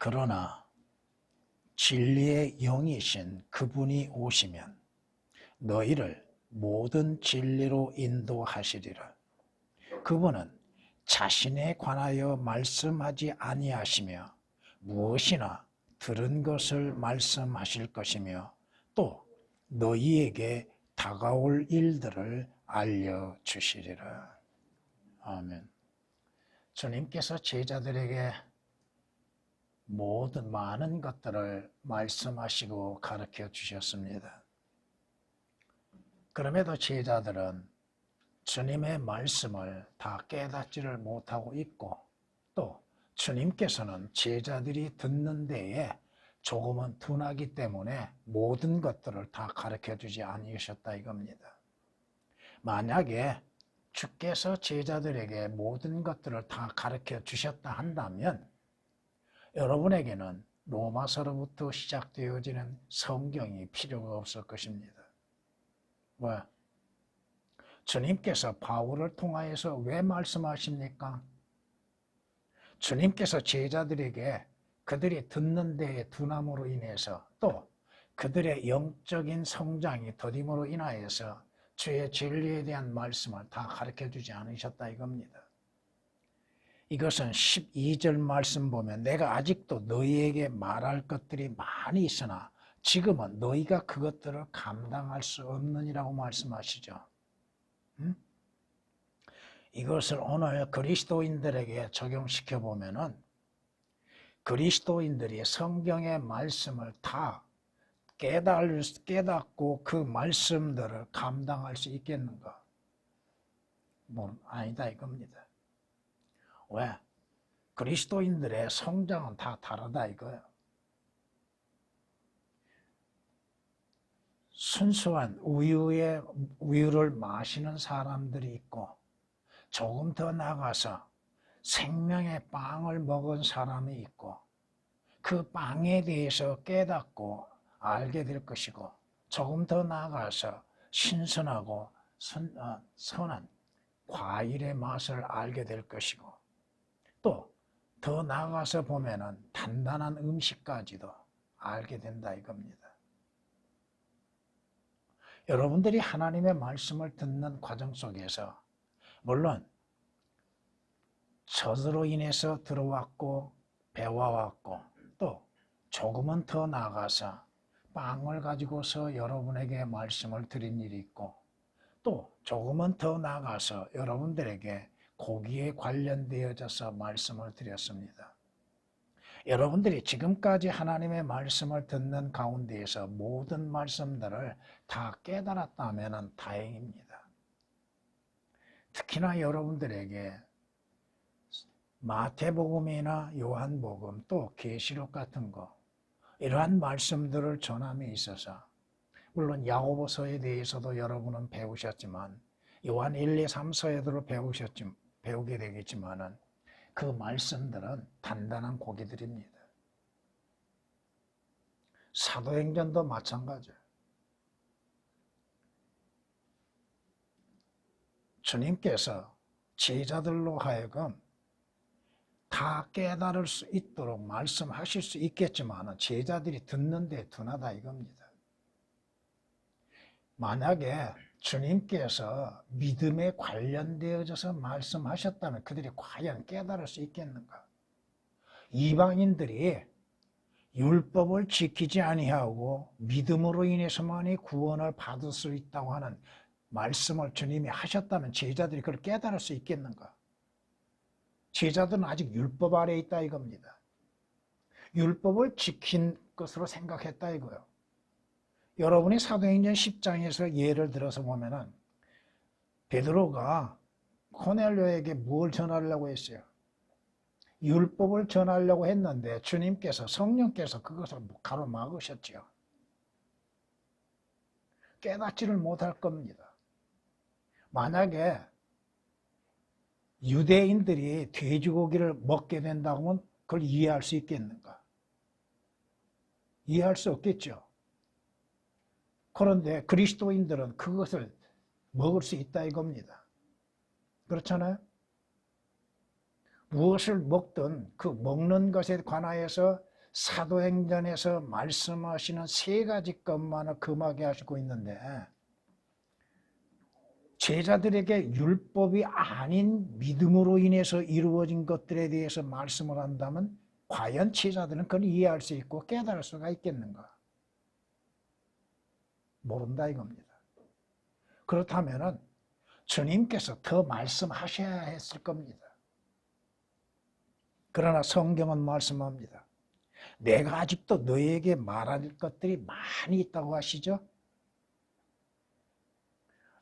그러나 진리의 영이신 그분이 오시면 너희를 모든 진리로 인도하시리라. 그분은 자신에 관하여 말씀하지 아니하시며 무엇이나 들은 것을 말씀하실 것이며 또 너희에게 다가올 일들을 알려주시리라. 아멘. 주님께서 제자들에게 모든 많은 것들을 말씀하시고 가르쳐 주셨습니다. 그럼에도 제자들은 주님의 말씀을 다 깨닫지를 못하고 있고 또 주님께서는 제자들이 듣는 데에 조금은 둔하기 때문에 모든 것들을 다 가르쳐 주지 않으셨다 이겁니다. 만약에 주께서 제자들에게 모든 것들을 다 가르쳐 주셨다 한다면 여러분에게는 로마서로부터 시작되어지는 성경이 필요가 없을 것입니다. 왜? 주님께서 바울을 통하여서 왜 말씀하십니까? 주님께서 제자들에게 그들이 듣는 데에 둔함으로 인해서 또 그들의 영적인 성장이 더딤으로 인하여서 주의 진리에 대한 말씀을 다 가르쳐주지 않으셨다 이겁니다. 이것은 12절 말씀 보면 내가 아직도 너희에게 말할 것들이 많이 있으나 지금은 너희가 그것들을 감당할 수 없느니라고 말씀하시죠. 이것을 오늘 그리스도인들에게 적용시켜 보면은 그리스도인들이 성경의 말씀을 다 깨닫고 그 말씀들을 감당할 수 있겠는가? 뭐 아니다 이겁니다. 왜? 그리스도인들의 성장은 다 다르다 이거예요. 순수한 우유를 마시는 사람들이 있고 조금 더 나아가서 생명의 빵을 먹은 사람이 있고 그 빵에 대해서 깨닫고 알게 될 것이고 조금 더 나아가서 신선하고 선한 과일의 맛을 알게 될 것이고 또 더 나아가서 보면은 단단한 음식까지도 알게 된다 이겁니다. 여러분들이 하나님의 말씀을 듣는 과정 속에서 물론 저주로 인해서 들어왔고 배워왔고 또 조금은 더 나아가서 빵을 가지고서 여러분에게 말씀을 드린 일이 있고 또 조금은 더 나아가서 여러분들에게 고기에 관련되어져서 말씀을 드렸습니다. 여러분들이 지금까지 하나님의 말씀을 듣는 가운데에서 모든 말씀들을 다 깨달았다면 다행입니다. 특히나 여러분들에게 마태복음이나 요한복음 또 계시록 같은 거 이러한 말씀들을 전함에 있어서 물론 야고보서에 대해서도 여러분은 배우셨지만 요한 1, 2, 3서에도 배우게 되겠지만은 그 말씀들은 단단한 고기들입니다. 사도행전도 마찬가지예요. 주님께서 제자들로 하여금 다 깨달을 수 있도록 말씀하실 수 있겠지만 제자들이 듣는 데 둔하다 이겁니다. 만약에 주님께서 믿음에 관련되어져서 말씀하셨다면 그들이 과연 깨달을 수 있겠는가? 이방인들이 율법을 지키지 아니하고 믿음으로 인해서만이 구원을 받을 수 있다고 하는 말씀을 주님이 하셨다면 제자들이 그걸 깨달을 수 있겠는가? 제자들은 아직 율법 아래에 있다 이겁니다. 율법을 지킨 것으로 생각했다 이거예요. 여러분이 사도행전 10장에서 예를 들어서 보면은 베드로가 코넬료에게 뭘 전하려고 했어요? 율법을 전하려고 했는데 주님께서 성령께서 그것을 가로막으셨죠. 깨닫지를 못할 겁니다. 만약에 유대인들이 돼지고기를 먹게 된다고 하면 그걸 이해할 수 있겠는가? 이해할 수 없겠죠. 그런데 그리스도인들은 그것을 먹을 수 있다 이겁니다. 그렇잖아요? 무엇을 먹든 그 먹는 것에 관하여서 사도행전에서 말씀하시는 세 가지 것만을 금하게 하시고 있는데 제자들에게 율법이 아닌 믿음으로 인해서 이루어진 것들에 대해서 말씀을 한다면 과연 제자들은 그걸 이해할 수 있고 깨달을 수가 있겠는가? 모른다 이겁니다. 그렇다면 주님께서 더 말씀하셔야 했을 겁니다. 그러나 성경은 말씀합니다. 내가 아직도 너에게 말할 것들이 많이 있다고 하시죠?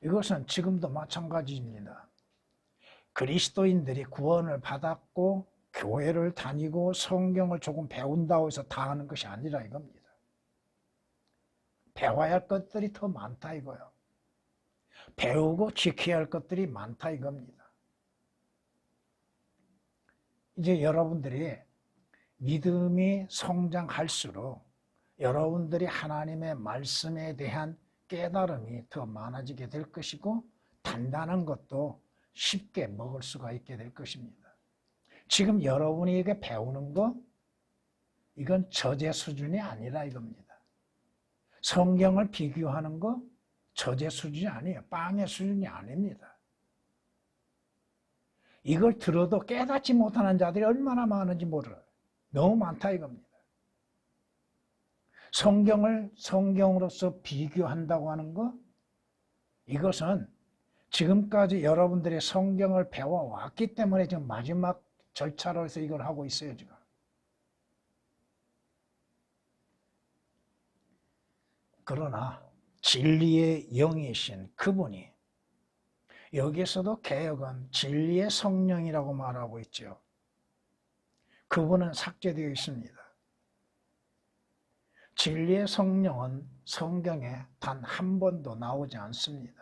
이것은 지금도 마찬가지입니다. 그리스도인들이 구원을 받았고 교회를 다니고 성경을 조금 배운다고 해서 다 하는 것이 아니라 이겁니다. 배워야 할 것들이 더 많다 이거예요. 배우고 지켜야 할 것들이 많다 이겁니다. 이제 여러분들이 믿음이 성장할수록 여러분들이 하나님의 말씀에 대한 깨달음이 더 많아지게 될 것이고 단단한 것도 쉽게 먹을 수가 있게 될 것입니다. 지금 여러분에게 배우는 거 이건 저제 수준이 아니라 이겁니다. 성경을 비교하는 거 저제 수준이 아니에요. 빵의 수준이 아닙니다. 이걸 들어도 깨닫지 못하는 자들이 얼마나 많은지 몰라요. 너무 많다 이겁니다. 성경을 성경으로서 비교한다고 하는 거 이것은 지금까지 여러분들이 성경을 배워왔기 때문에 지금 마지막 절차로 해서 이걸 하고 있어요 지금. 그러나 진리의 영이신 그분이 여기서도 개역은 진리의 성령이라고 말하고 있죠. 그분은 삭제되어 있습니다. 진리의 성령은 성경에 단 한 번도 나오지 않습니다.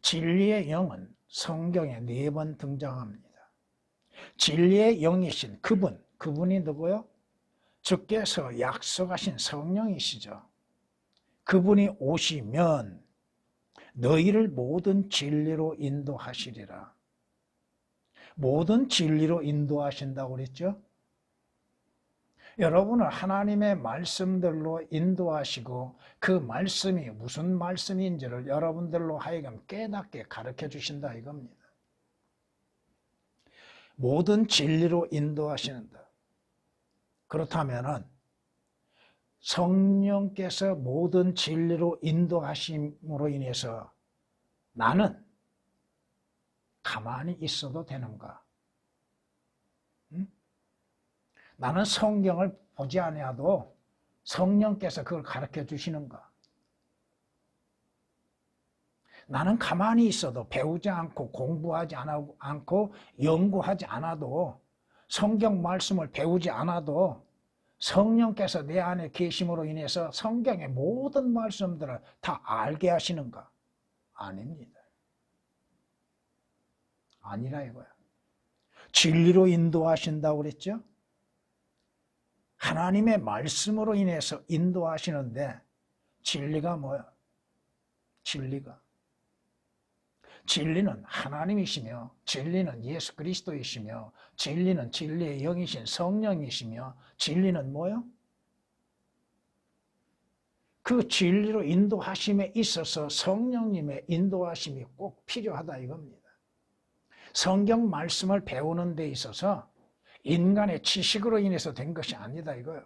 진리의 영은 성경에 4번 등장합니다. 진리의 영이신 그분이 누구요? 주께서 약속하신 성령이시죠. 그분이 오시면 너희를 모든 진리로 인도하시리라. 모든 진리로 인도하신다고 그랬죠? 여러분을 하나님의 말씀들로 인도하시고 그 말씀이 무슨 말씀인지를 여러분들로 하여금 깨닫게 가르쳐 주신다 이겁니다. 모든 진리로 인도하시는다. 그렇다면 성령께서 모든 진리로 인도하심으로 인해서 나는 가만히 있어도 되는가? 나는 성경을 보지 않아도 성령께서 그걸 가르쳐 주시는가? 나는 가만히 있어도 배우지 않고 공부하지 않고 연구하지 않아도 성경 말씀을 배우지 않아도 성령께서 내 안에 계심으로 인해서 성경의 모든 말씀들을 다 알게 하시는가? 아닙니다. 아니라 이거야. 진리로 인도하신다고 그랬죠? 하나님의 말씀으로 인해서 인도하시는데 진리가 뭐야? 진리는 하나님이시며 진리는 예수 그리스도이시며 진리는 진리의 영이신 성령이시며 진리는 뭐요? 그 진리로 인도하심에 있어서 성령님의 인도하심이 꼭 필요하다 이겁니다. 성경 말씀을 배우는 데 있어서 인간의 지식으로 인해서 된 것이 아니다 이거예요.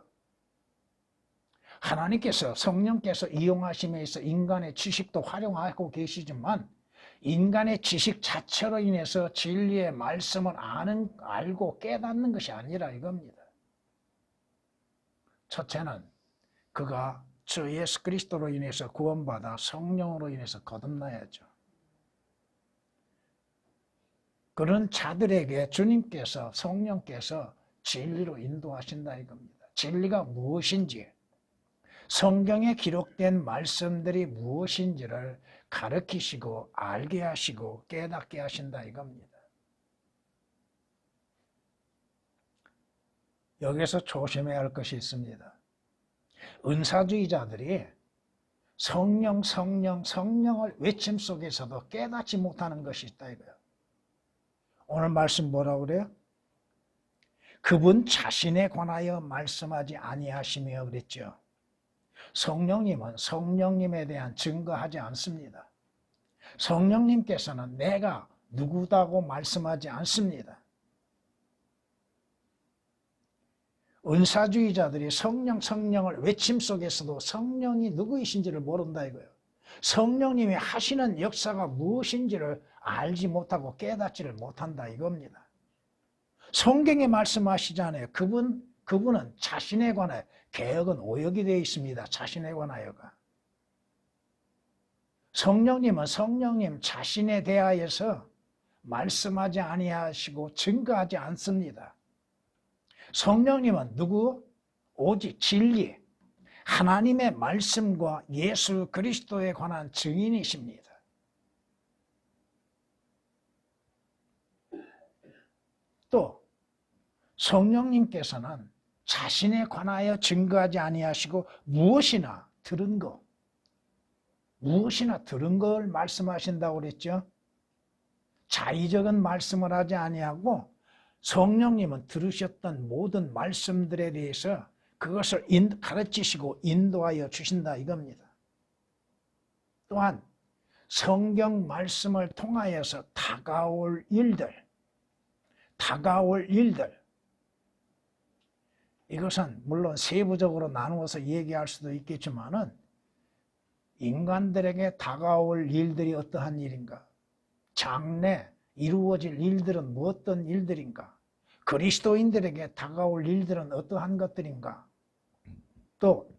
하나님께서 성령께서 이용하심에 있어 인간의 지식도 활용하고 계시지만 인간의 지식 자체로 인해서 진리의 말씀을 알고 깨닫는 것이 아니라 이겁니다. 첫째는 그가 주 예수 그리스도로 인해서 구원받아 성령으로 인해서 거듭나야죠. 그런 자들에게 주님께서 성령께서 진리로 인도하신다 이겁니다. 진리가 무엇인지 성경에 기록된 말씀들이 무엇인지를 가르치시고 알게 하시고 깨닫게 하신다 이겁니다. 여기서 조심해야 할 것이 있습니다. 은사주의자들이 성령을 외침 속에서도 깨닫지 못하는 것이 있다 이거예요. 오늘 말씀 뭐라고 그래요? 그분 자신에 관하여 말씀하지 아니하시며 그랬죠. 성령님은 성령님에 대한 증거하지 않습니다. 성령님께서는 내가 누구다고 말씀하지 않습니다. 은사주의자들이 성령을 외침 속에서도 성령이 누구이신지를 모른다 이거예요. 성령님이 하시는 역사가 무엇인지를 알지 못하고 깨닫지를 못한다 이겁니다. 성경에 말씀하시잖아요. 그분은 자신에 관하여, 개역은 오역이 되어 있습니다. 자신에 관하여가. 성령님은 성령님 자신에 대하여서 말씀하지 아니하시고 증거하지 않습니다. 성령님은 누구? 오직 진리, 하나님의 말씀과 예수 그리스도에 관한 증인이십니다. 또 성령님께서는 자신에 관하여 증거하지 아니하시고 무엇이나 들은 걸 말씀하신다고 그랬죠. 자의적인 말씀을 하지 아니하고 성령님은 들으셨던 모든 말씀들에 대해서 그것을 가르치시고 인도하여 주신다 이겁니다. 또한 성경 말씀을 통하여서 다가올 일들 이것은 물론 세부적으로 나누어서 얘기할 수도 있겠지만은 인간들에게 다가올 일들이 어떠한 일인가? 장래 이루어질 일들은 어떤 일들인가? 그리스도인들에게 다가올 일들은 어떠한 것들인가? 또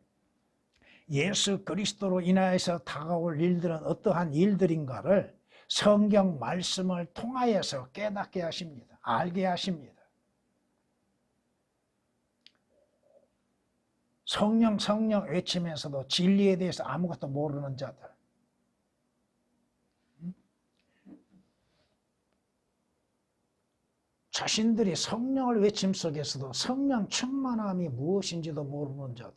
예수 그리스도로 인하여서 다가올 일들은 어떠한 일들인가를 성경 말씀을 통하여서 깨닫게 하십니다. 알게 하십니다. 성령 외치면서도 진리에 대해서 아무것도 모르는 자들, 자신들이 성령을 외침 속에서도 성령 충만함이 무엇인지도 모르는 자들,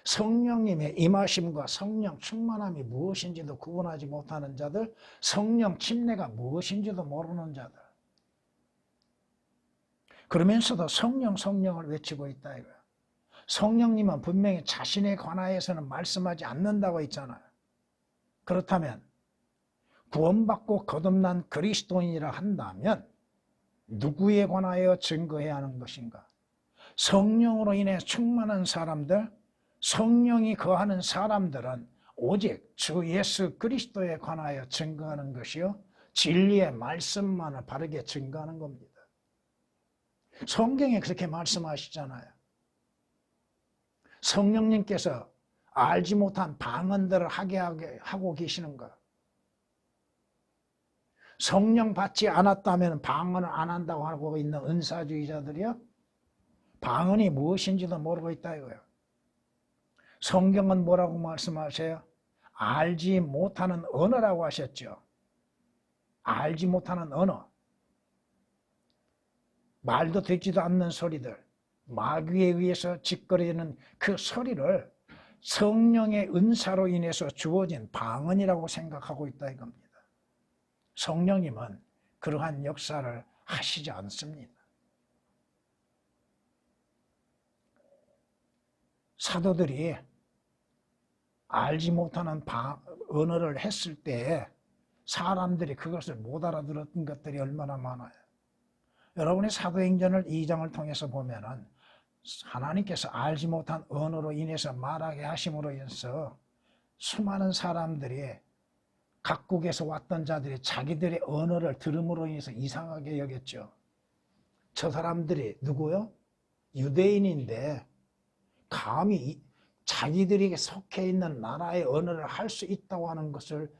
성령님의 임하심과 성령 충만함이 무엇인지도 구분하지 못하는 자들, 성령 침례가 무엇인지도 모르는 자들, 그러면서도 성령을 외치고 있다 이거야. 성령님은 분명히 자신에 관하여서는 말씀하지 않는다고 했잖아요. 그렇다면 구원받고 거듭난 그리스도인이라 한다면 누구에 관하여 증거해야 하는 것인가? 성령으로 인해 충만한 사람들, 성령이 거하는 사람들은 오직 주 예수 그리스도에 관하여 증거하는 것이요 진리의 말씀만을 바르게 증거하는 겁니다. 성경에 그렇게 말씀하시잖아요. 성령님께서 알지 못한 방언들을 하게 하고 계시는가? 성령 받지 않았다면 방언을 안 한다고 하고 있는 은사주의자들이요, 방언이 무엇인지도 모르고 있다 이거예요. 성경은 뭐라고 말씀하세요? 알지 못하는 언어라고 하셨죠. 알지 못하는 언어, 말도 되지도 않는 소리들, 마귀에 의해서 짓거리는 그 소리를 성령의 은사로 인해서 주어진 방언이라고 생각하고 있다 이겁니다. 성령님은 그러한 역사를 하시지 않습니다. 사도들이 알지 못하는 언어를 했을 때 사람들이 그것을 못 알아들었던 것들이 얼마나 많아요. 여러분이 사도행전을 2장을 통해서 보면은 하나님께서 알지 못한 언어로 인해서 말하게 하심으로 인해서 수많은 사람들이 각국에서 왔던 자들이 자기들의 언어를 들음으로 인해서 이상하게 여겼죠. 저 사람들이 누구요? 유대인인데 감히 자기들에게 속해 있는 나라의 언어를 할 수 있다고 하는 것을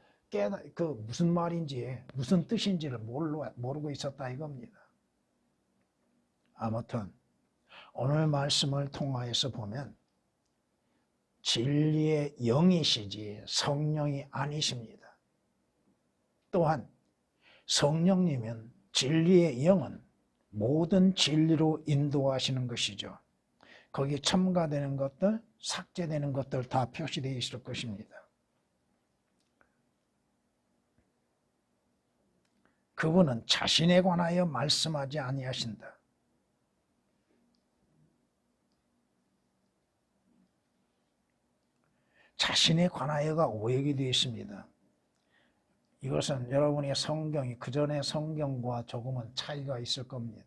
그 무슨 말인지 무슨 뜻인지를 모르고 있었다 이겁니다. 아무튼 오늘 말씀을 통하여서 보면 진리의 영이시지 성령이 아니십니다. 또한 성령님은 진리의 영은 모든 진리로 인도하시는 것이죠. 거기 첨가되는 것들, 삭제되는 것들 다 표시되어 있을 것입니다. 그분은 자신에 관하여 말씀하지 아니하신다. 자신에 관하여가 오역이 되어 있습니다. 이것은 여러분의 성경이 그전의 성경과 조금은 차이가 있을 겁니다.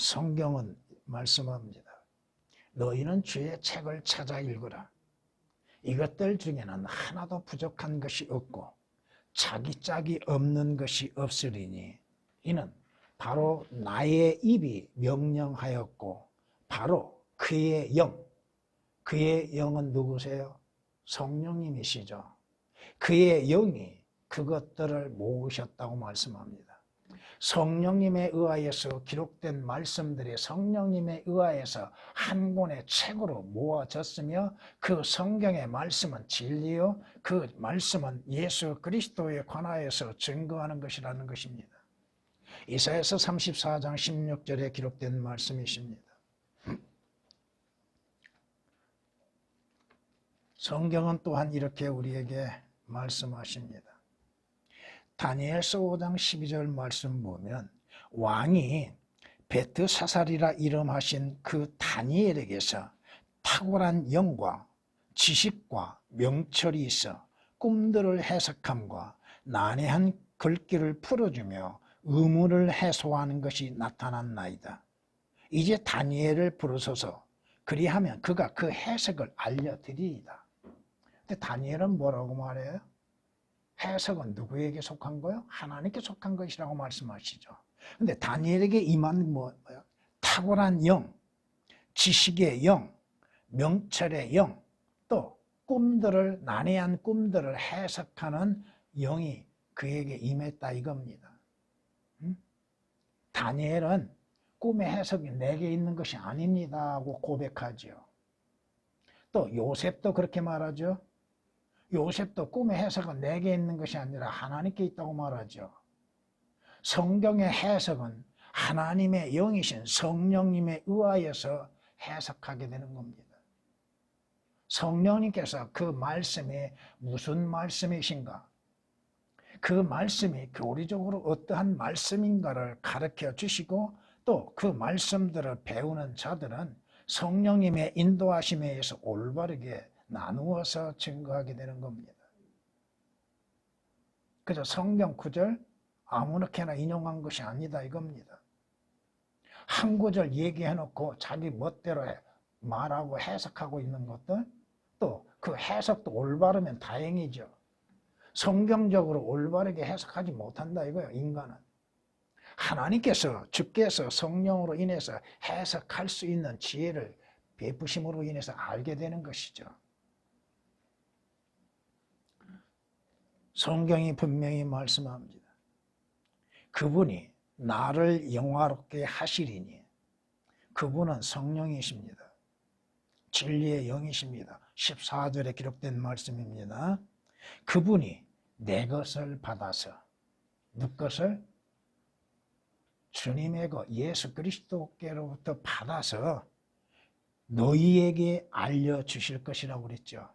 성경은 말씀합니다. 너희는 주의 책을 찾아 읽으라. 이것들 중에는 하나도 부족한 것이 없고 자기 짝이 없는 것이 없으리니 이는 바로 나의 입이 명령하였고 바로 그의 영, 그의 영은 누구세요? 성령님이시죠. 그의 영이 그것들을 모으셨다고 말씀합니다. 성령님에 의하여서 기록된 말씀들이 성령님에 의하여서 한 권의 책으로 모아졌으며 그 성경의 말씀은 진리요 그 말씀은 예수 그리스도에 관하여서 증거하는 것이라는 것입니다. 이사야서 34장 16절에 기록된 말씀이십니다. 성경은 또한 이렇게 우리에게 말씀하십니다. 다니엘서 5장 12절 말씀 보면 왕이 벨드사살이라 이름하신 그 다니엘에게서 탁월한 영과 지식과 명철이 있어 꿈들을 해석함과 난해한 글귀를 풀어주며 의문을 해소하는 것이 나타났나이다. 이제 다니엘을 부르소서 그리하면 그가 그 해석을 알려드리이다. 근데 다니엘은 뭐라고 말해요? 해석은 누구에게 속한 거예요? 하나님께 속한 것이라고 말씀하시죠. 근데 다니엘에게 임한 뭐예요? 탁월한 영, 지식의 영, 명철의 영, 또 꿈들을 난해한 꿈들을 해석하는 영이 그에게 임했다 이겁니다. 다니엘은 꿈의 해석이 내게 있는 것이 아닙니다 하고 고백하죠. 또 요셉도 그렇게 말하죠. 요셉도 꿈의 해석은 내게 있는 것이 아니라 하나님께 있다고 말하죠. 성경의 해석은 하나님의 영이신 성령님에 의하여서 해석하게 되는 겁니다. 성령님께서 그 말씀이 무슨 말씀이신가? 그 말씀이 교리적으로 어떠한 말씀인가를 가르쳐 주시고 또 그 말씀들을 배우는 자들은 성령님의 인도하심에 의해서 올바르게 나누어서 증거하게 되는 겁니다. 그래서 성경 구절 아무렇게나 인용한 것이 아니다 이겁니다. 한 구절 얘기해놓고 자기 멋대로 말하고 해석하고 있는 것들 또 그 해석도 올바르면 다행이죠. 성경적으로 올바르게 해석하지 못한다 이거예요. 인간은. 하나님께서 주께서 성령으로 인해서 해석할 수 있는 지혜를 베푸심으로 인해서 알게 되는 것이죠. 성경이 분명히 말씀합니다. 그분이 나를 영화롭게 하시리니 그분은 성령이십니다. 진리의 영이십니다. 14절에 기록된 말씀입니다. 그분이 내 것을 받아서 누구 것을? 주님의 것 예수 그리스도께로부터 받아서 너희에게 알려주실 것이라고 그랬죠.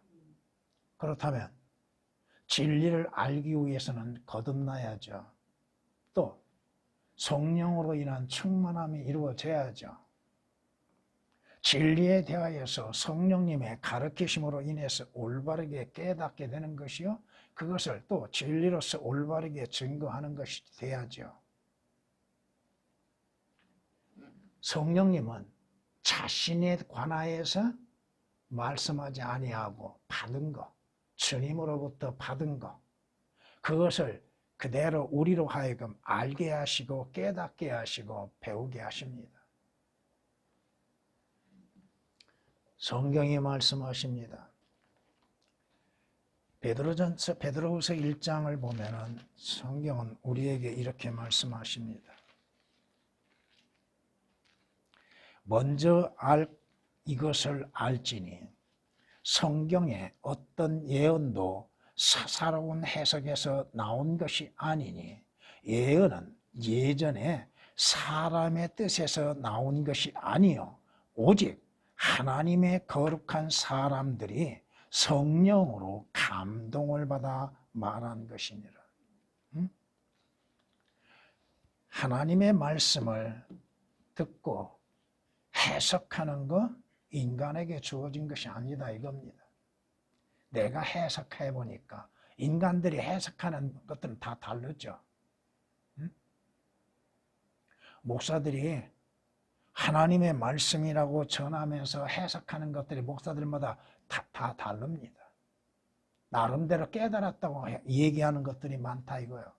그렇다면 진리를 알기 위해서는 거듭나야죠. 또 성령으로 인한 충만함이 이루어져야죠. 진리에 대하여서 성령님의 가르치심으로 인해서 올바르게 깨닫게 되는 것이요. 그것을 또 진리로서 올바르게 증거하는 것이 돼야죠. 성령님은 자신에 관하여서 말씀하지 아니하고 받은 것, 주님으로부터 받은 것, 그것을 그대로 우리로 하여금 알게 하시고 깨닫게 하시고 배우게 하십니다. 성경이 말씀하십니다. 베드로전서 1장을 보면은 성경은 우리에게 이렇게 말씀하십니다. 먼저 이것을 알지니 성경의 어떤 예언도 사사로운 해석에서 나온 것이 아니니 예언은 예전에 사람의 뜻에서 나온 것이 아니요 오직 하나님의 거룩한 사람들이 성령으로 감동을 받아 말한 것이니라. 하나님의 말씀을 듣고 해석하는 거 인간에게 주어진 것이 아니다 이겁니다. 내가 해석해 보니까 인간들이 해석하는 것들은 다 다르죠. 목사들이 하나님의 말씀이라고 전하면서 해석하는 것들이 목사들마다 다 다릅니다. 나름대로 깨달았다고 얘기하는 것들이 많다 이거예요.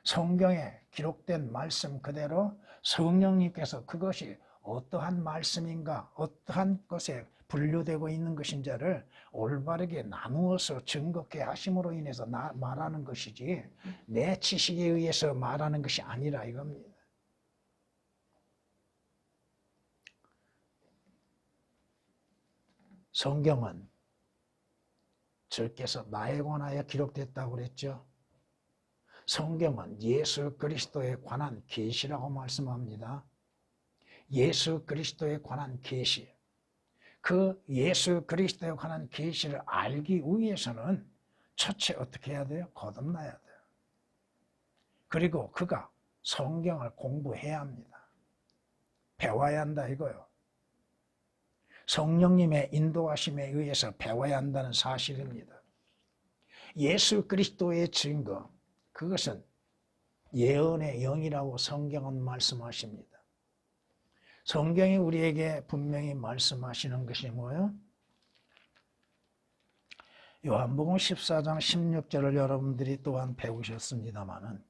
성경에 기록된 말씀 그대로 성령님께서 그것이 어떠한 말씀인가, 어떠한 것에 분류되고 있는 것인지를 올바르게 나누어서 증거케 하심으로 인해서 말하는 것이지 내 지식에 의해서 말하는 것이 아니라 이겁니다. 성경은 주께서 나에 관하여 기록됐다고 그랬죠. 성경은 예수 그리스도에 관한 계시라고 말씀합니다. 예수 그리스도에 관한 계시. 그 예수 그리스도에 관한 계시를 알기 위해서는 첫째 어떻게 해야 돼요? 거듭나야 돼요. 그리고 그가 성경을 공부해야 합니다. 배워야 한다 이거요. 성령님의 인도하심에 의해서 배워야 한다는 사실입니다. 예수 그리스도의 증거, 그것은 예언의 영이라고 성경은 말씀하십니다. 성경이 우리에게 분명히 말씀하시는 것이 뭐예요? 요한복음 14장 16절을 여러분들이 또한 배우셨습니다마는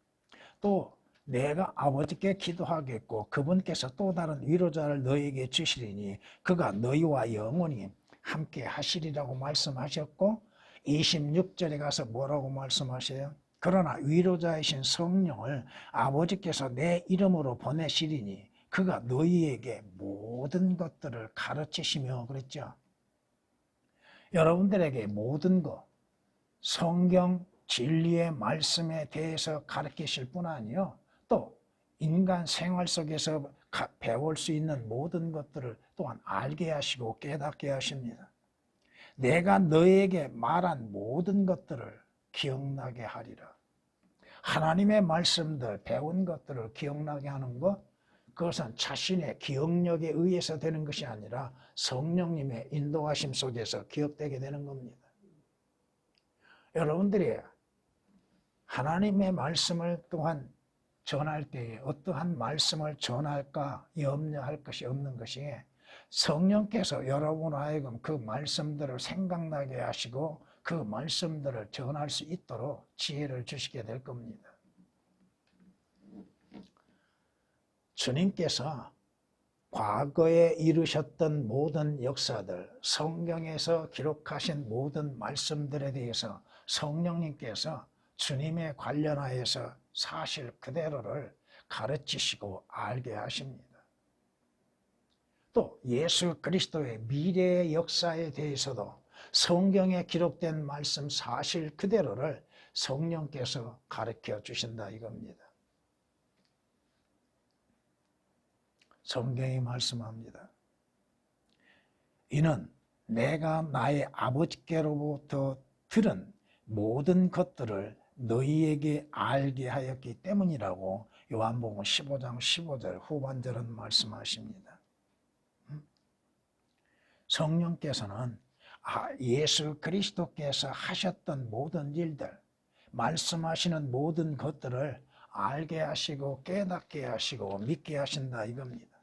또 내가 아버지께 기도하겠고 그분께서 또 다른 위로자를 너희에게 주시리니 그가 너희와 영원히 함께 하시리라고 말씀하셨고 26절에 가서 뭐라고 말씀하셔요? 그러나 위로자이신 성령을 아버지께서 내 이름으로 보내시리니 그가 너희에게 모든 것들을 가르치시며 그랬죠. 여러분들에게 모든 것, 성경 진리의 말씀에 대해서 가르치실 뿐 아니요 또 인간 생활 속에서 배울 수 있는 모든 것들을 또한 알게 하시고 깨닫게 하십니다. 내가 너에게 말한 모든 것들을 기억나게 하리라. 하나님의 말씀들, 배운 것들을 기억나게 하는 것, 그것은 자신의 기억력에 의해서 되는 것이 아니라 성령님의 인도하심 속에서 기억되게 되는 겁니다. 여러분들이 하나님의 말씀을 또한 전할 때에 어떠한 말씀을 전할까 염려할 것이 없는 것이 성령께서 여러분 하여금 그 말씀들을 생각나게 하시고 그 말씀들을 전할 수 있도록 지혜를 주시게 될 겁니다. 주님께서 과거에 이루셨던 모든 역사들, 성경에서 기록하신 모든 말씀들에 대해서 성령님께서 주님에 관련하여서 사실 그대로를 가르치시고 알게 하십니다. 또 예수 그리스도의 미래의 역사에 대해서도 성경에 기록된 말씀 사실 그대로를 성령께서 가르쳐 주신다 이겁니다. 성경이 말씀합니다. 이는 내가 나의 아버지께로부터 들은 모든 것들을 너희에게 알게 하였기 때문이라고 요한복음 15장 15절 후반절은 말씀하십니다. 성령께서는 예수 그리스도께서 하셨던 모든 일들, 말씀하시는 모든 것들을 알게 하시고 깨닫게 하시고 믿게 하신다 이겁니다.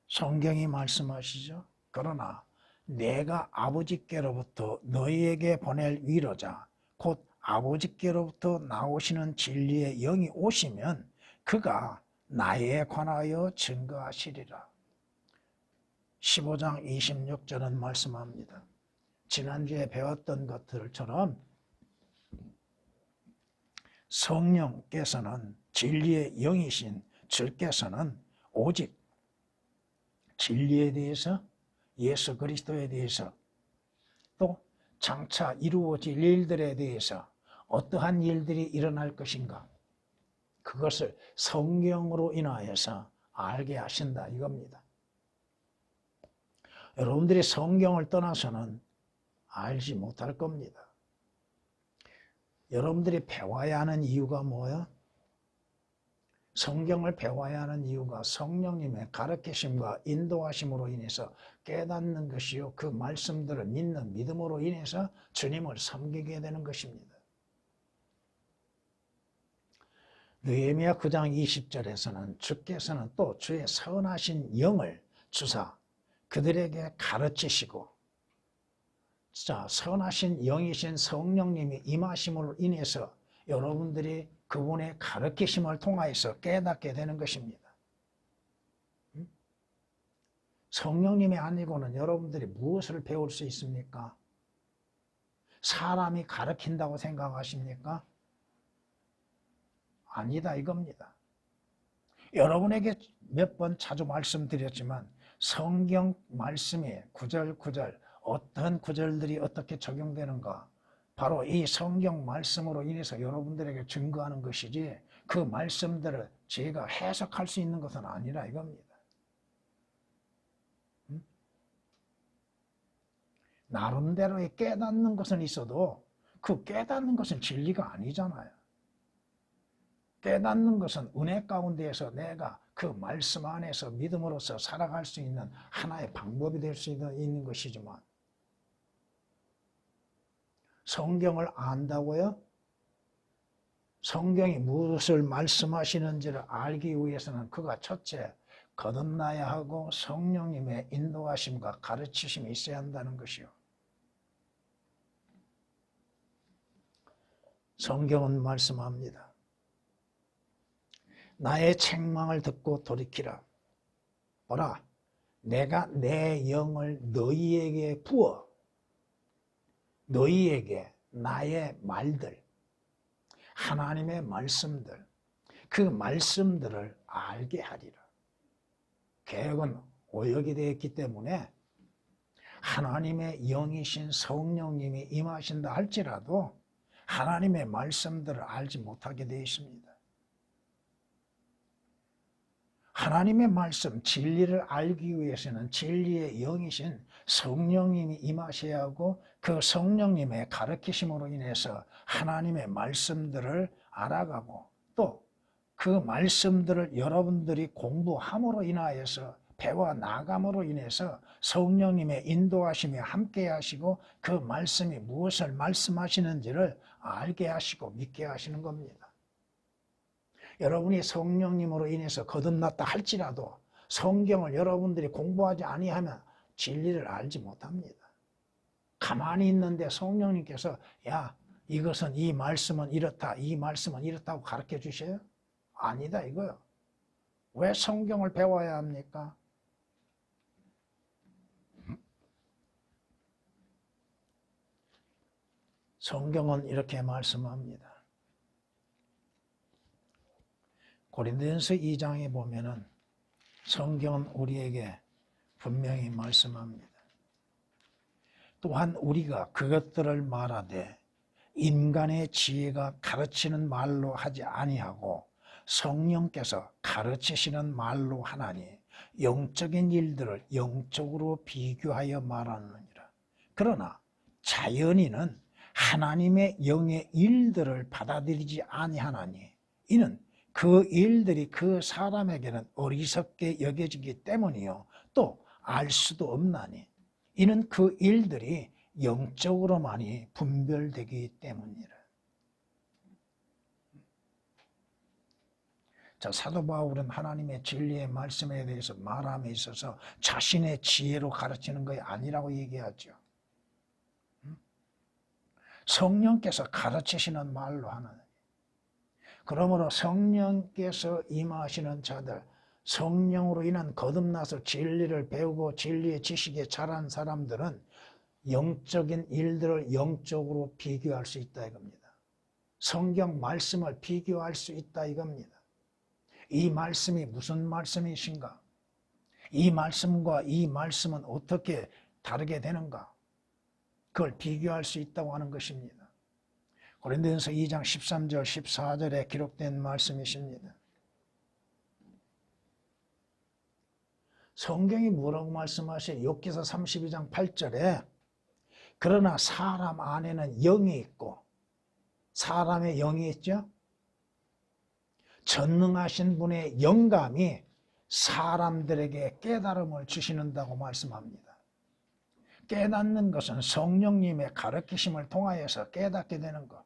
성경이 말씀하시죠. 그러나 내가 아버지께로부터 너희에게 보낼 위로자 곧 아버지께로부터 나오시는 진리의 영이 오시면 그가 나에 관하여 증거하시리라. 15장 26절은 말씀합니다. 지난주에 배웠던 것들처럼 성령께서는 진리의 영이신 주께서는 오직 진리에 대해서 예수 그리스도에 대해서 또 장차 이루어질 일들에 대해서 어떠한 일들이 일어날 것인가 그것을 성경으로 인하여서 알게 하신다 이겁니다. 여러분들이 성경을 떠나서는 알지 못할 겁니다. 여러분들이 배워야 하는 이유가 뭐예요? 성경을 배워야 하는 이유가 성령님의 가르치심과 인도하심으로 인해서 깨닫는 것이요. 그 말씀들을 믿는 믿음으로 인해서 주님을 섬기게 되는 것입니다. 느헤미야 9장 20절에서는 주께서는 또 주의 선하신 영을 주사 그들에게 가르치시고, 자, 선하신 영이신 성령님이 임하심으로 인해서 여러분들이 그분의 가르치심을 통하여서 깨닫게 되는 것입니다. 성령님이 아니고는 여러분들이 무엇을 배울 수 있습니까? 사람이 가르친다고 생각하십니까? 아니다 이겁니다. 여러분에게 몇 번 자주 말씀드렸지만 성경 말씀이 구절구절 어떤 구절들이 어떻게 적용되는가, 바로 이 성경 말씀으로 인해서 여러분들에게 증거하는 것이지 그 말씀들을 제가 해석할 수 있는 것은 아니라 이겁니다. 나름대로의 깨닫는 것은 있어도 그 깨닫는 것은 진리가 아니잖아요. 깨닫는 것은 은혜 가운데에서 내가 그 말씀 안에서 믿음으로써 살아갈 수 있는 하나의 방법이 될 수 있는 것이지만, 성경을 안다고요? 성경이 무엇을 말씀하시는지를 알기 위해서는 그가 첫째 거듭나야 하고 성령님의 인도하심과 가르치심이 있어야 한다는 것이요. 성경은 말씀합니다. 나의 책망을 듣고 돌이키라. 보라, 내가 내 영을 너희에게 부어 너희에게 나의 말들, 하나님의 말씀들, 그 말씀들을 알게 하리라. 개혁은 오역이 되었기 때문에 하나님의 영이신 성령님이 임하신다 할지라도 하나님의 말씀들을 알지 못하게 되어 있습니다. 하나님의 말씀, 진리를 알기 위해서는 진리의 영이신 성령님이 임하셔야 하고 그 성령님의 가르치심으로 인해서 하나님의 말씀들을 알아가고 또 그 말씀들을 여러분들이 공부함으로 인하여서 배워 나감으로 인해서 성령님의 인도하심에 함께 하시고 그 말씀이 무엇을 말씀하시는지를 알게 하시고 믿게 하시는 겁니다. 여러분이 성령님으로 인해서 거듭났다 할지라도 성경을 여러분들이 공부하지 아니하면 진리를 알지 못합니다. 가만히 있는데 성령님께서 야, 이것은 이 말씀은 이렇다, 이 말씀은 이렇다고 가르쳐 주셔요? 아니다 이거요. 왜 성경을 배워야 합니까? 성경은 이렇게 말씀합니다. 고린도전서 2장에 보면은 성경은 우리에게 분명히 말씀합니다. 또한 우리가 그것들을 말하되 인간의 지혜가 가르치는 말로 하지 아니하고 성령께서 가르치시는 말로 하나니 영적인 일들을 영적으로 비교하여 말하느니라. 그러나 자연인은 하나님의 영의 일들을 받아들이지 아니하나니 이는 그 일들이 그 사람에게는 어리석게 여겨지기 때문이요 또 알 수도 없나니 이는 그 일들이 영적으로만이 분별되기 때문이라. 자, 사도 바울은 하나님의 진리의 말씀에 대해서 말함에 있어서 자신의 지혜로 가르치는 것이 아니라고 얘기하죠. 성령께서 가르치시는 말로 하는. 그러므로 성령께서 임하시는 자들, 성령으로 인한 거듭나서 진리를 배우고 진리의 지식에 자란 사람들은 영적인 일들을 영적으로 비교할 수 있다 이겁니다. 성경 말씀을 비교할 수 있다 이겁니다. 이 말씀이 무슨 말씀이신가? 이 말씀과 이 말씀은 어떻게 다르게 되는가? 그걸 비교할 수 있다고 하는 것입니다. 고린도전서 2장 13절 14절에 기록된 말씀이십니다. 성경이 뭐라고 말씀하시요? 욥기서 32장 8절에 그러나 사람 안에는 영이 있고, 사람의 영이 있죠? 전능하신 분의 영감이 사람들에게 깨달음을 주시는다고 말씀합니다. 깨닫는 것은 성령님의 가르치심을 통하여서 깨닫게 되는 것.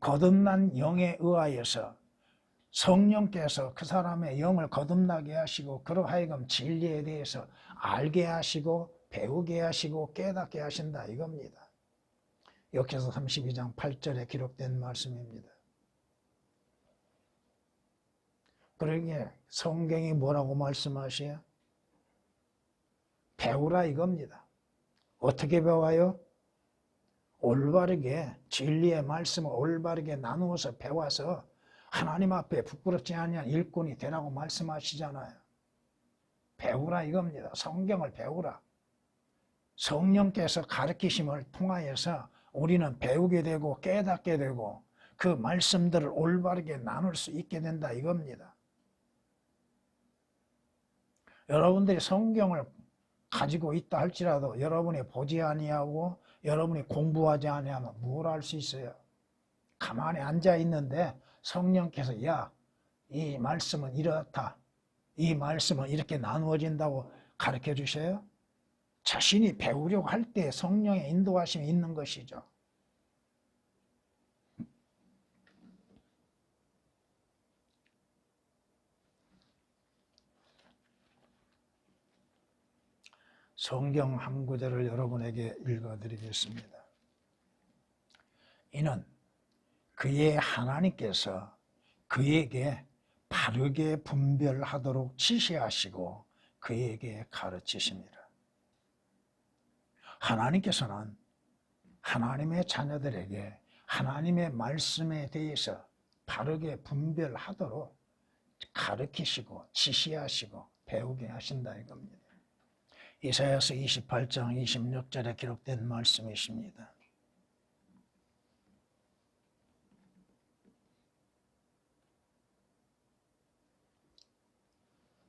거듭난 영에 의하여서 성령께서 그 사람의 영을 거듭나게 하시고 그로 하여금 진리에 대해서 알게 하시고 배우게 하시고 깨닫게 하신다 이겁니다. 역해서 32장 8절에 기록된 말씀입니다. 그러기에 성경이 뭐라고 말씀하셔요? 배우라 이겁니다. 어떻게 배워요? 올바르게 진리의 말씀을 올바르게 나누어서 배워서 하나님 앞에 부끄럽지 아니한 일꾼이 되라고 말씀하시잖아요. 배우라 이겁니다. 성경을 배우라. 성령께서 가르치심을 통하여서 우리는 배우게 되고 깨닫게 되고 그 말씀들을 올바르게 나눌 수 있게 된다 이겁니다. 여러분들이 성경을 가지고 있다 할지라도 여러분이 보지 아니하고 여러분이 공부하지 아니하면 뭘 할 수 있어요? 가만히 앉아 있는데 성령께서 야, 이 말씀은 이렇다. 이 말씀은 이렇게 나누어진다고 가르쳐 주셔요? 자신이 배우려고 할 때 성령의 인도하심이 있는 것이죠. 성경 한 구절을 여러분에게 읽어드리겠습니다. 이는 그의 하나님께서 그에게 바르게 분별하도록 지시하시고 그에게 가르치십니다. 하나님께서는 하나님의 자녀들에게 하나님의 말씀에 대해서 바르게 분별하도록 가르치시고 지시하시고 배우게 하신다 이겁니다. 이사야서 28장 26절에 기록된 말씀이십니다.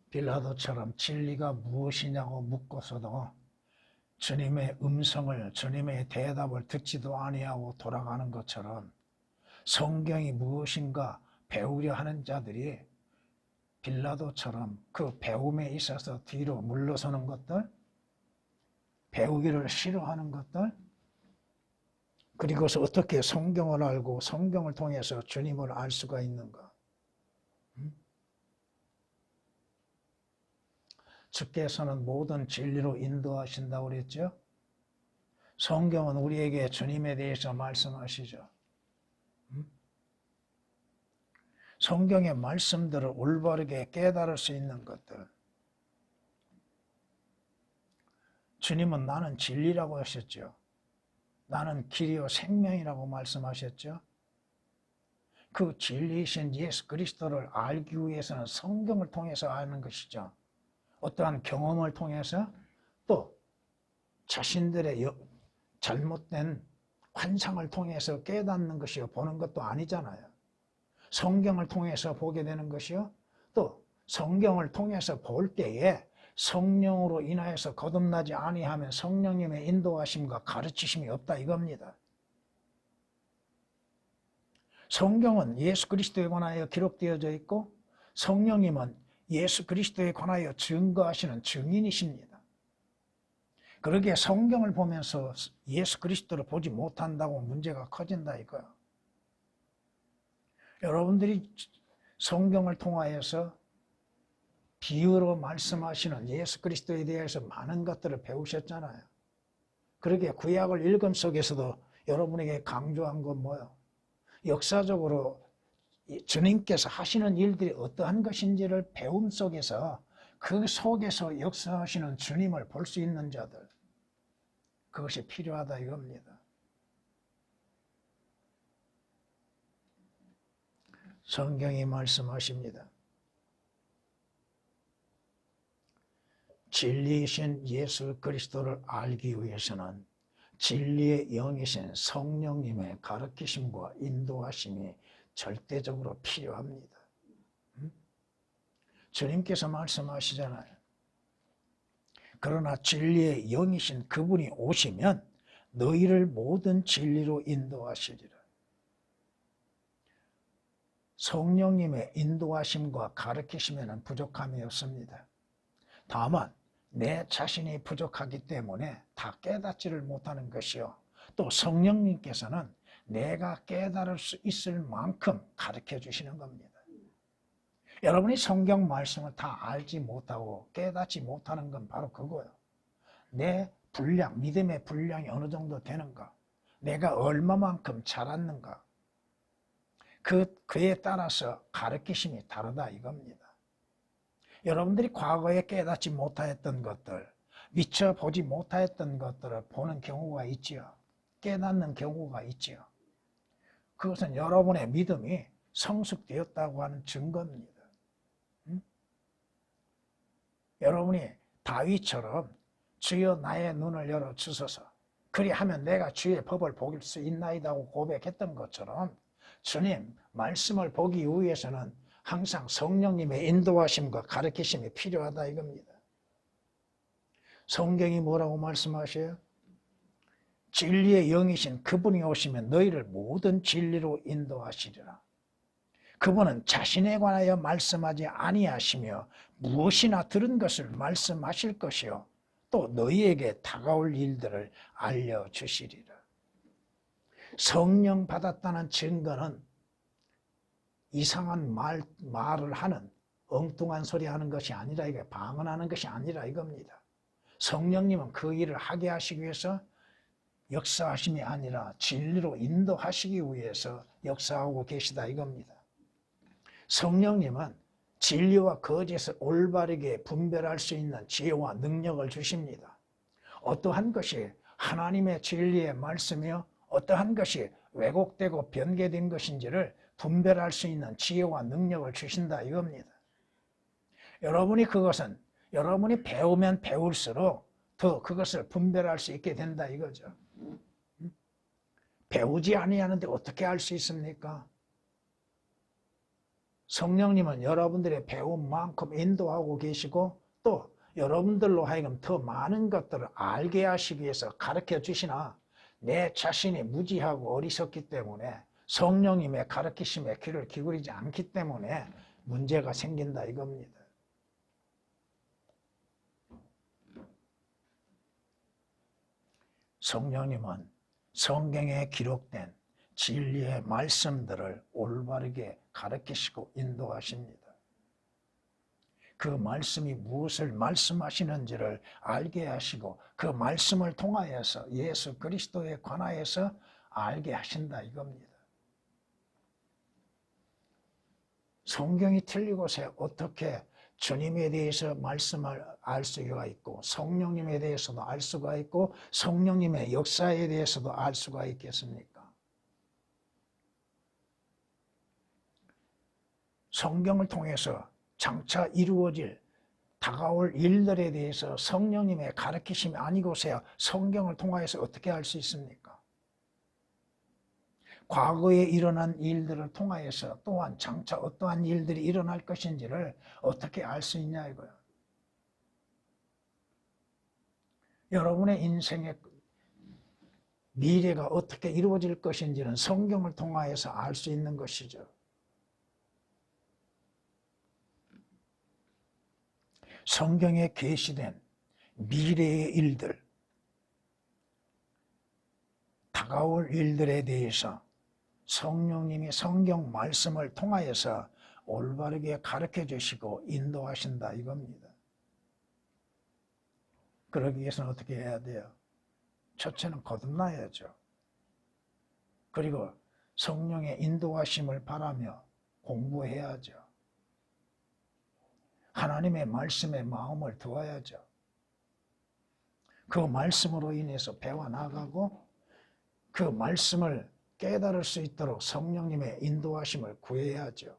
빌라도처럼 진리가 무엇이냐고 묻고서도 주님의 음성을, 주님의 대답을 듣지도 아니하고 돌아가는 것처럼 성경이 무엇인가 배우려 하는 자들이 빌라도처럼 그 배움에 있어서 뒤로 물러서는 것들, 배우기를 싫어하는 것들, 그리고서 어떻게 성경을 알고 성경을 통해서 주님을 알 수가 있는가? 주께서는 모든 진리로 인도하신다고 그랬죠? 성경은 우리에게 주님에 대해서 말씀하시죠. 성경의 말씀들을 올바르게 깨달을 수 있는 것들. 주님은 나는 진리라고 하셨죠. 나는 길이요 생명이라고 말씀하셨죠. 그 진리이신 예수 그리스도를 알기 위해서는 성경을 통해서 아는 것이죠. 어떠한 경험을 통해서 또 자신들의 잘못된 환상을 통해서 깨닫는 것이요 보는 것도 아니잖아요. 성경을 통해서 보게 되는 것이요 또 성경을 통해서 볼 때에 성령으로 인하여서 거듭나지 아니하면 성령님의 인도하심과 가르치심이 없다 이겁니다. 성경은 예수 그리스도에 관하여 기록되어져 있고 성령님은 예수 그리스도에 관하여 증거하시는 증인이십니다. 그러기에 성경을 보면서 예수 그리스도를 보지 못한다고 문제가 커진다 이거예요. 여러분들이 성경을 통하여서 비유로 말씀하시는 예수 그리스도에 대해서 많은 것들을 배우셨잖아요. 그러기에 구약을 읽음 속에서도 여러분에게 강조한 건 뭐예요? 역사적으로 주님께서 하시는 일들이 어떠한 것인지를 배움 속에서 그 속에서 역사하시는 주님을 볼 수 있는 자들, 그것이 필요하다 이겁니다. 성경이 말씀하십니다. 진리이신 예수 그리스도를 알기 위해서는 진리의 영이신 성령님의 가르치심과 인도하심이 절대적으로 필요합니다. 주님께서 말씀하시잖아요. 그러나 진리의 영이신 그분이 오시면 너희를 모든 진리로 인도하시리라. 성령님의 인도하심과 가르치심에는 부족함이 없습니다. 다만 내 자신이 부족하기 때문에 다 깨닫지를 못하는 것이요. 또 성령님께서는 내가 깨달을 수 있을 만큼 가르쳐 주시는 겁니다. 여러분이 성경 말씀을 다 알지 못하고 깨닫지 못하는 건 바로 그거예요. 내 분량, 믿음의 분량이 어느 정도 되는가, 내가 얼마만큼 자랐는가, 그에 따라서 가르치심이 다르다 이겁니다. 여러분들이 과거에 깨닫지 못하였던 것들, 미처 보지 못하였던 것들을 보는 경우가 있지요. 깨닫는 경우가 있지요. 그것은 여러분의 믿음이 성숙되었다고 하는 증거입니다. 여러분이 다윗처럼 주여 나의 눈을 열어 주소서, 그리하면 내가 주의 법을 볼 수 있나이다고 고백했던 것처럼 주님 말씀을 보기 위해서는 항상 성령님의 인도하심과 가르치심이 필요하다 이겁니다. 성경이 뭐라고 말씀하셔요? 진리의 영이신 그분이 오시면 너희를 모든 진리로 인도하시리라. 그분은 자신에 관하여 말씀하지 아니하시며 무엇이나 들은 것을 말씀하실 것이요 또 너희에게 다가올 일들을 알려주시리라. 성령 받았다는 증거는 이상한 말을 하는, 엉뚱한 소리 하는 것이 아니라, 이게 방언하는 것이 아니라 이겁니다. 성령님은 그 일을 하게 하시기 위해서 역사하심이 아니라 진리로 인도하시기 위해서 역사하고 계시다 이겁니다. 성령님은 진리와 거짓을 올바르게 분별할 수 있는 지혜와 능력을 주십니다. 어떠한 것이 하나님의 진리의 말씀이요 어떠한 것이 왜곡되고 변개된 것인지를 분별할 수 있는 지혜와 능력을 주신다 이겁니다. 여러분이 그것은 여러분이 배우면 배울수록 더 그것을 분별할 수 있게 된다 이거죠. 배우지 아니하는데 어떻게 알 수 있습니까? 성령님은 여러분들의 배운 만큼 인도하고 계시고 또 여러분들로 하여금 더 많은 것들을 알게 하시기 위해서 가르쳐 주시나 내 자신이 무지하고 어리석기 때문에 성령님의 가르치심에 귀를 기울이지 않기 때문에 문제가 생긴다 이겁니다. 성령님은 성경에 기록된 진리의 말씀들을 올바르게 가르치시고 인도하십니다. 그 말씀이 무엇을 말씀하시는지를 알게 하시고 그 말씀을 통하여서 예수 그리스도에 관하여서 알게 하신다 이겁니다. 성경이 틀리고서 어떻게 주님에 대해서 말씀을 알 수가 있고 성령님에 대해서도 알 수가 있고 성령님의 역사에 대해서도 알 수가 있겠습니까? 성경을 통해서 장차 이루어질 다가올 일들에 대해서 성령님의 가르치심이 아니고서야 성경을 통하여서 어떻게 알 수 있습니까? 과거에 일어난 일들을 통하여서 또한 장차 어떠한 일들이 일어날 것인지를 어떻게 알 수 있냐 이거예요. 여러분의 인생의 미래가 어떻게 이루어질 것인지는 성경을 통하여서 알 수 있는 것이죠. 성경에 계시된 미래의 일들, 다가올 일들에 대해서 성령님이 성경 말씀을 통하여서 올바르게 가르쳐 주시고 인도하신다 이겁니다. 그러기 위해서는 어떻게 해야 돼요? 첫째는 거듭나야죠. 그리고 성령의 인도하심을 바라며 공부해야죠. 하나님의 말씀에 마음을 두어야죠. 그 말씀으로 인해서 배워나가고 그 말씀을 깨달을 수 있도록 성령님의 인도하심을 구해야죠.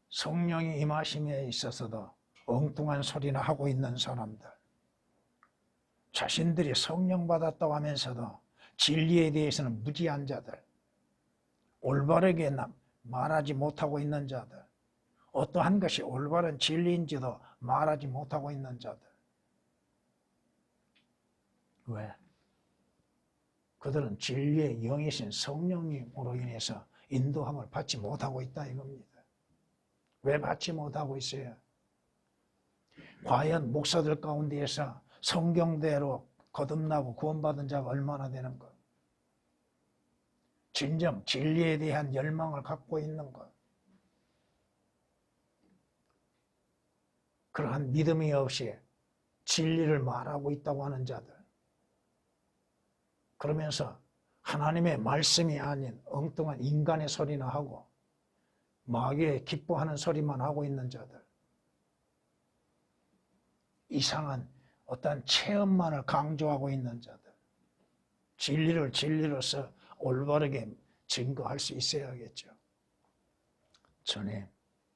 성령이 임하심에 있어서도 엉뚱한 소리나 하고 있는 사람들, 자신들이 성령 받았다고 하면서도 진리에 대해서는 무지한 자들, 올바르게 말하지 못하고 있는 자들, 어떠한 것이 올바른 진리인지도 말하지 못하고 있는 자들. 왜? 그들은 진리의 영이신 성령님으로 인해서 인도함을 받지 못하고 있다 이겁니다. 왜 받지 못하고 있어요? 과연 목사들 가운데에서 성경대로 거듭나고 구원받은 자가 얼마나 되는 것? 진정 진리에 대한 열망을 갖고 있는 것. 그러한 믿음이 없이 진리를 말하고 있다고 하는 자들. 그러면서 하나님의 말씀이 아닌 엉뚱한 인간의 소리나 하고 마귀의 기뻐하는 소리만 하고 있는 자들. 이상한 어떤 체험만을 강조하고 있는 자들. 진리를 진리로서 올바르게 증거할 수 있어야겠죠. 전에